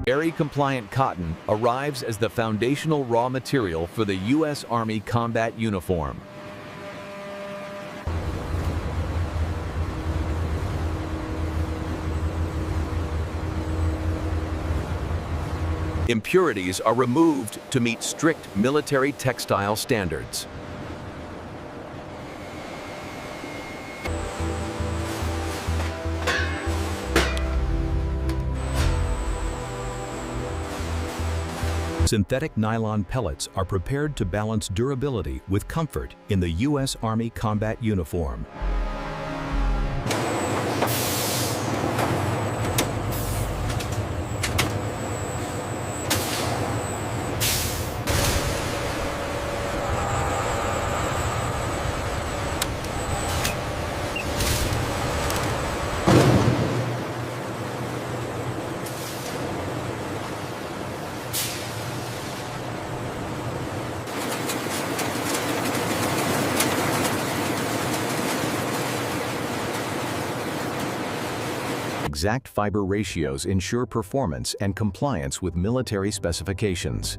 ARI-compliant cotton arrives as the foundational raw material for the U.S. Army combat uniform. Impurities are removed to meet strict military textile standards. Synthetic nylon pellets are prepared to balance durability with comfort in the U.S. Army combat uniform. Exact fiber ratios ensure performance and compliance with military specifications.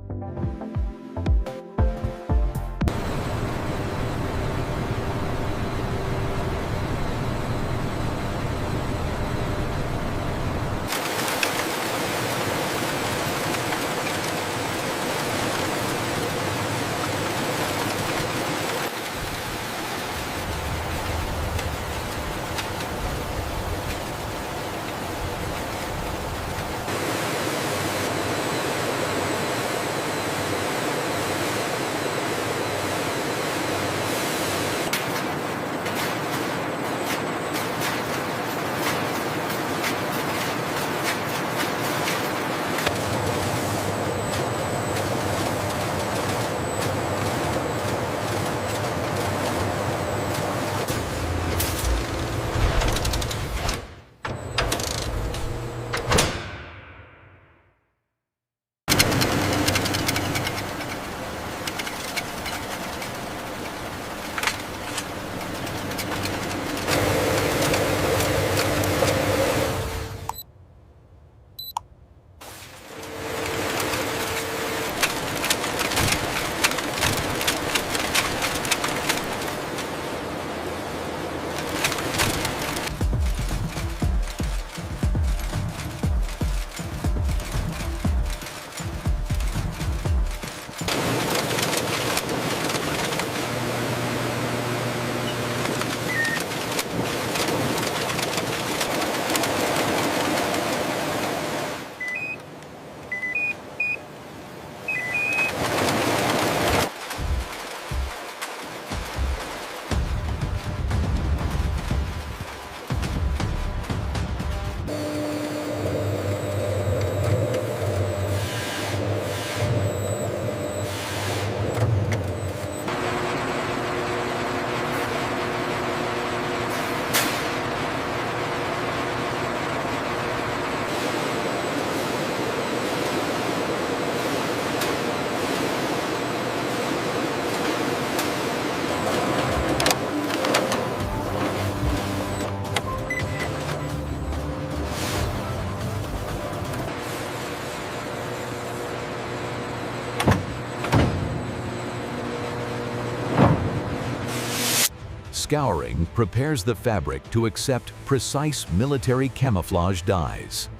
Scouring prepares the fabric to accept precise military camouflage dyes.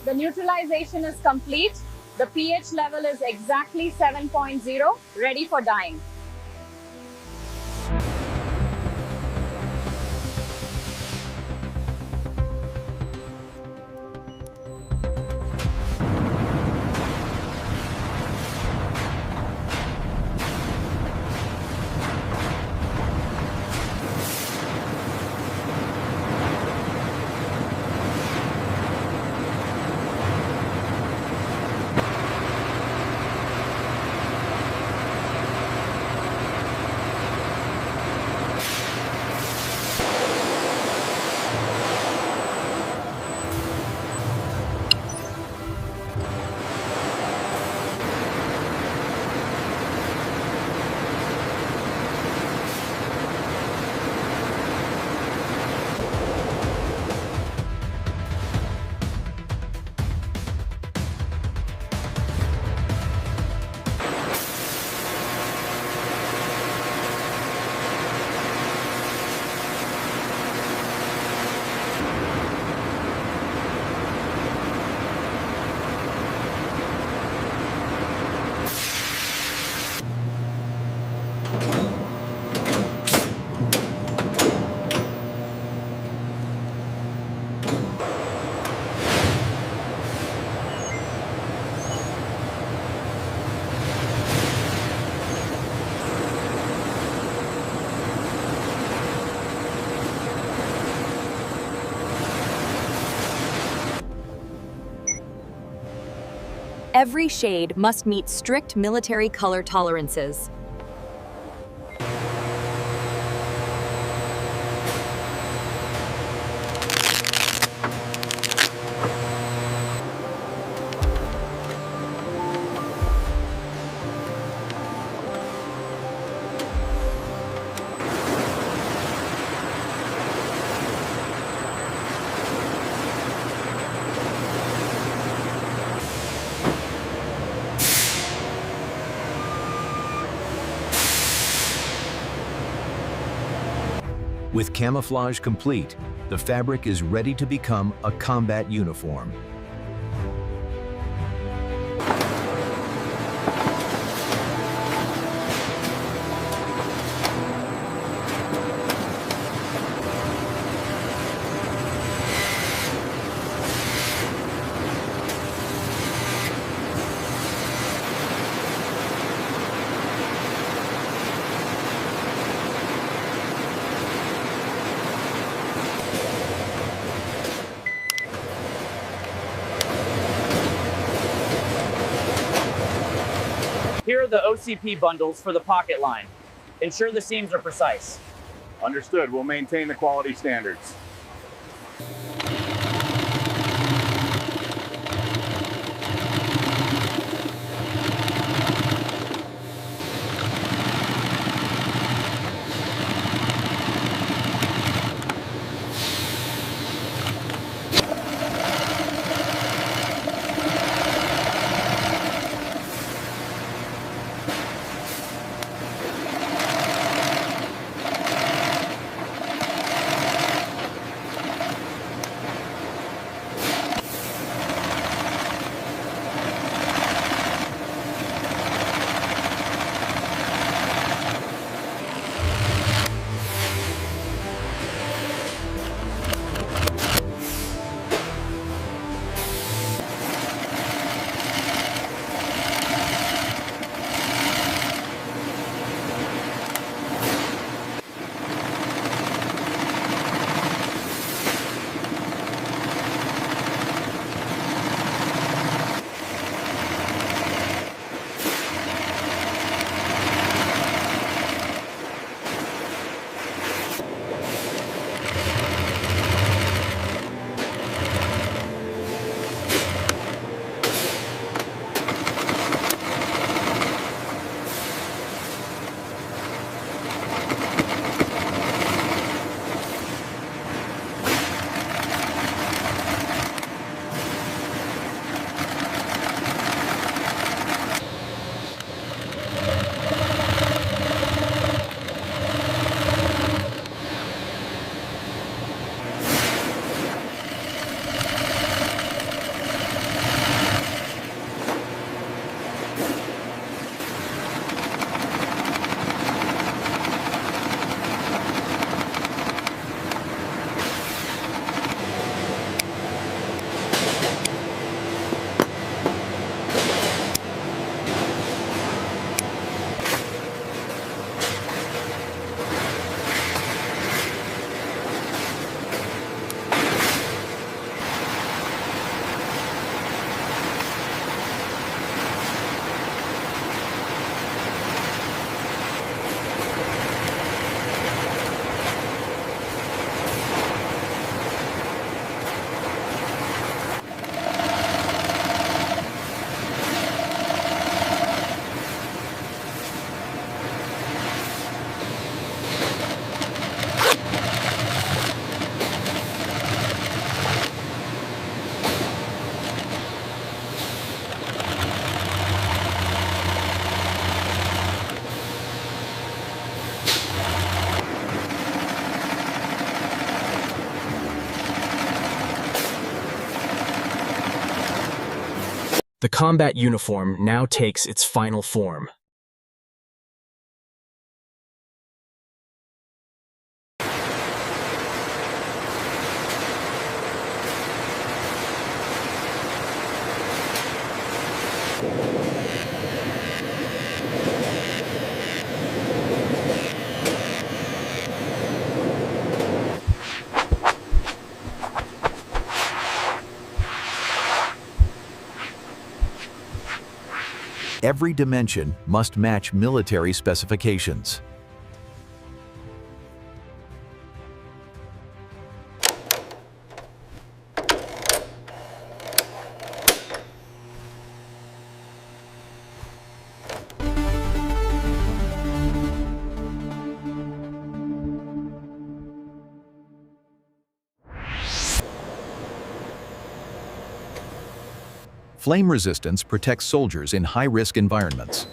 The neutralization is complete. The pH level is exactly 7.0, ready for dyeing. Every shade must meet strict military color tolerances. With camouflage complete, the fabric is ready to become a combat uniform. Here are the OCP bundles for the pocket line. Ensure the seams are precise. Understood. We'll maintain the quality standards. The combat uniform now takes its final form. every dimension must match military specifications. Flame resistance protects soldiers in high-risk environments.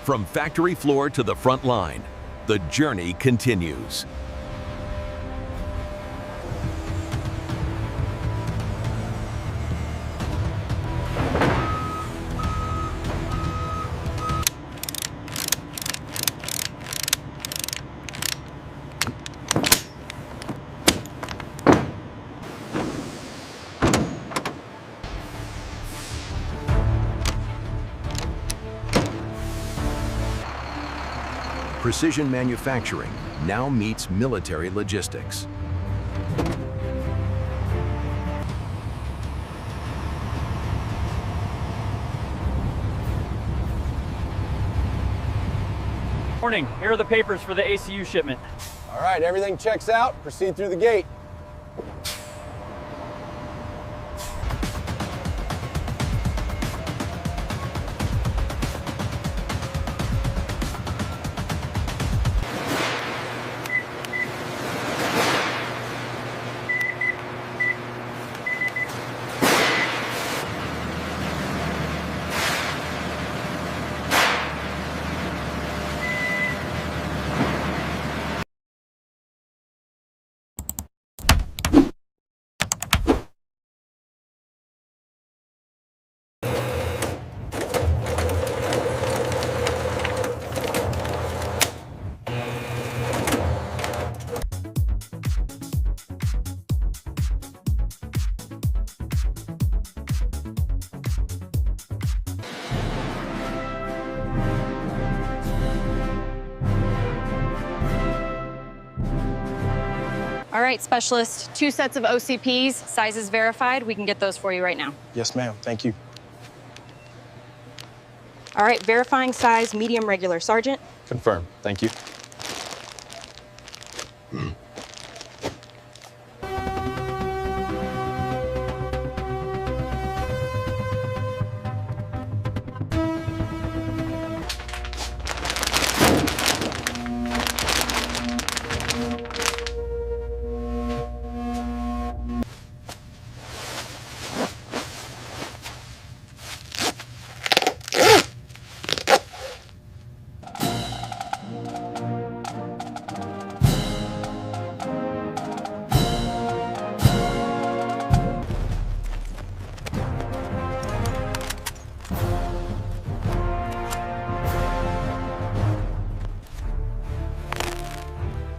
From factory floor to the front line, the journey continues. Precision manufacturing now meets military logistics. Morning, here are the papers for the ACU shipment. All right, everything checks out. Proceed through the gate. All right, specialist, 2 sets of OCPs, sizes verified. We can get those for you right now. Yes, ma'am. Thank you. All right, verifying size, medium regular. Sergeant? Confirm. Thank you.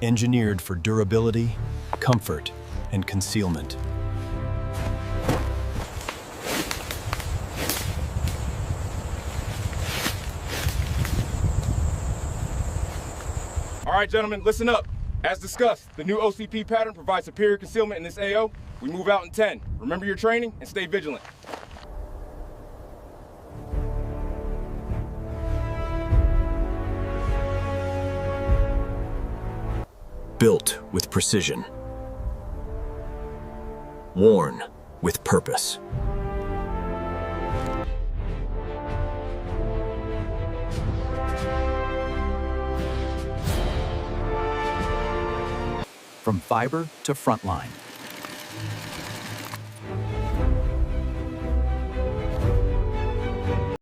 Engineered for durability, comfort, and concealment. All right, gentlemen, listen up. As discussed, the new OCP pattern provides superior concealment in this AO. We move out in 10. Remember your training and stay vigilant. Built with precision. Worn with purpose. From fiber to frontline,